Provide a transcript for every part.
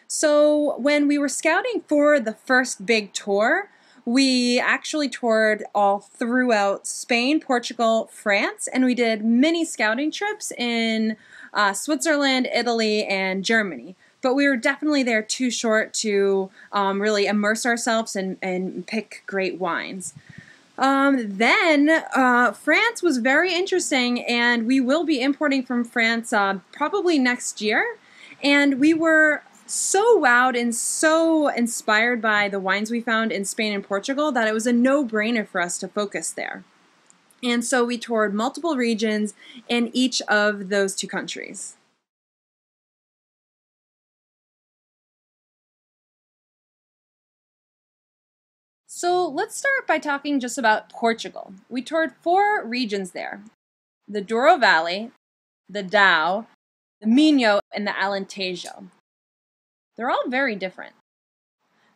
So when we were scouting for the first big tour, we actually toured all throughout Spain, Portugal, France, and we did mini scouting trips in Switzerland, Italy, and Germany. But we were definitely there too short to really immerse ourselves and pick great wines. France was very interesting, and we will be importing from France probably next year. And we were so wowed and so inspired by the wines we found in Spain and Portugal that it was a no-brainer for us to focus there. And so we toured multiple regions in each of those two countries. So let's start by talking just about Portugal. We toured 4 regions there: the Douro Valley, the Douro, the Minho, and the Alentejo. They're all very different.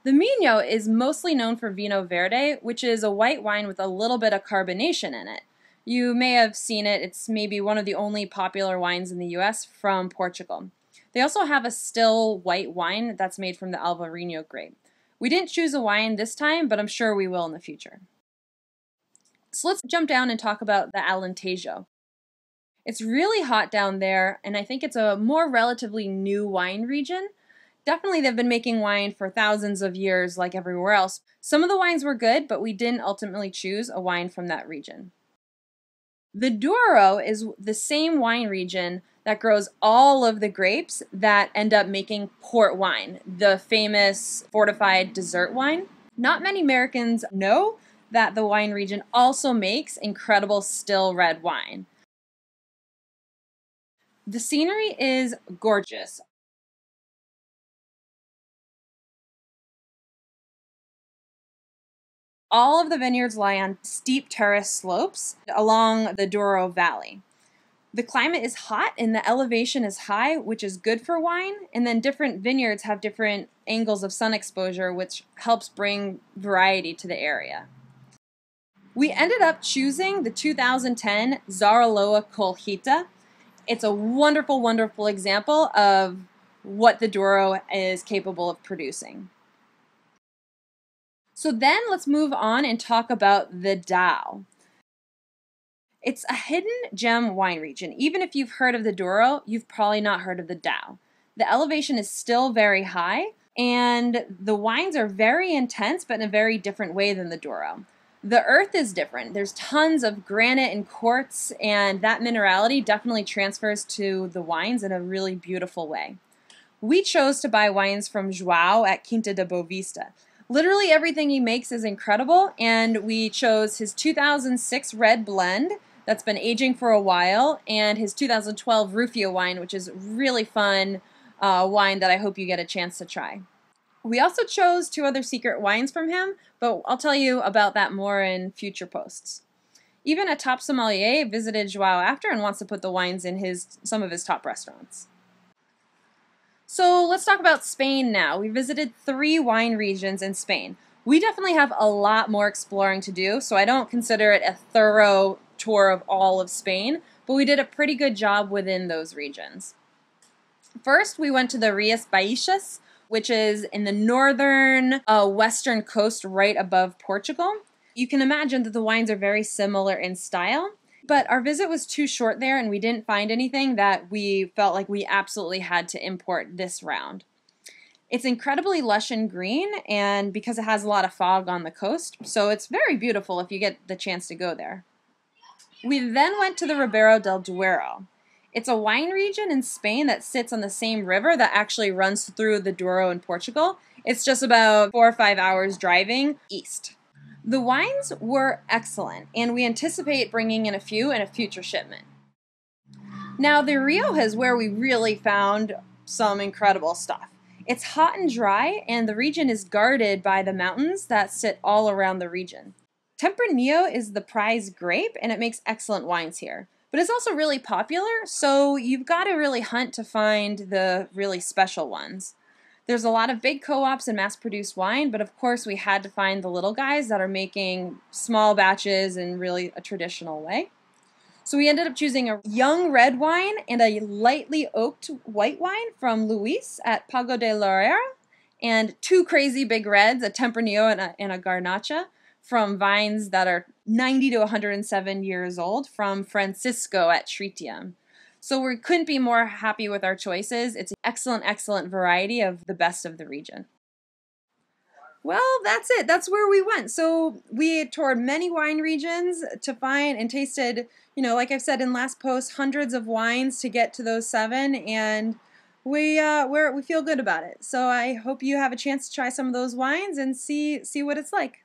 The Minho is mostly known for Vinho Verde, which is a white wine with a little bit of carbonation in it. You may have seen it. It's maybe one of the only popular wines in the US from Portugal. They also have a still white wine that's made from the Alvarinho grape. We didn't choose a wine this time, but I'm sure we will in the future. So let's jump down and talk about the Alentejo. It's really hot down there, and I think it's a more relatively new wine region. Definitely they've been making wine for thousands of years like everywhere else. Some of the wines were good, but we didn't ultimately choose a wine from that region. The Douro is the same wine region that grows all of the grapes that end up making port wine, the famous fortified dessert wine. Not many Americans know that the wine region also makes incredible still red wine. The scenery is gorgeous. All of the vineyards lie on steep terrace slopes along the Douro Valley. The climate is hot and the elevation is high, which is good for wine, and then different vineyards have different angles of sun exposure, which helps bring variety to the area. We ended up choosing the 2010 Zaraloa Colheita. It's a wonderful, wonderful example of what the Douro is capable of producing. So then let's move on and talk about the Douro. It's a hidden gem wine region. Even if you've heard of the Douro, you've probably not heard of the Douro. The elevation is still very high, and the wines are very intense, but in a very different way than the Douro. The earth is different. There's tons of granite and quartz, and that minerality definitely transfers to the wines in a really beautiful way. We chose to buy wines from João at Quinta da Boa Vista. Literally everything he makes is incredible, and we chose his 2006 red blend that's been aging for a while, and his 2012 Rufio wine, which is really fun wine that I hope you get a chance to try. We also chose 2 other secret wines from him, but I'll tell you about that more in future posts. Even a top sommelier visited João after and wants to put the wines in some of his top restaurants. So let's talk about Spain now. We visited 3 wine regions in Spain. We definitely have a lot more exploring to do, so I don't consider it a thorough tour of all of Spain, but we did a pretty good job within those regions. First, we went to the Rias Baixas, which is in the northern western coast right above Portugal. You can imagine that the wines are very similar in style, but our visit was too short there and we didn't find anything that we felt like we absolutely had to import this round. It's incredibly lush and green, and because it has a lot of fog on the coast, so it's very beautiful if you get the chance to go there. We then went to the Ribera del Duero. It's a wine region in Spain that sits on the same river that actually runs through the Douro in Portugal. It's just about 4 or 5 hours driving east. The wines were excellent, and we anticipate bringing in a few in a future shipment. Now, the Rioja is where we really found some incredible stuff. It's hot and dry, and the region is guarded by the mountains that sit all around the region. Tempranillo is the prize grape, and it makes excellent wines here. But it's also really popular, so you've got to really hunt to find the really special ones. There's a lot of big co-ops and mass-produced wine, but of course we had to find the little guys that are making small batches in really a traditional way. So we ended up choosing a young red wine and a lightly oaked white wine from Luis at Pago de Loera, and 2 crazy big reds, a Tempranillo and a Garnacha, from vines that are 90 to 107 years old from Francisco at Shritiam. So we couldn't be more happy with our choices. It's an excellent, excellent variety of the best of the region. Well, that's it. That's where we went. So we toured many wine regions to find and tasted, like I've said in last post, hundreds of wines to get to those 7, and we feel good about it. So I hope you have a chance to try some of those wines and see what it's like.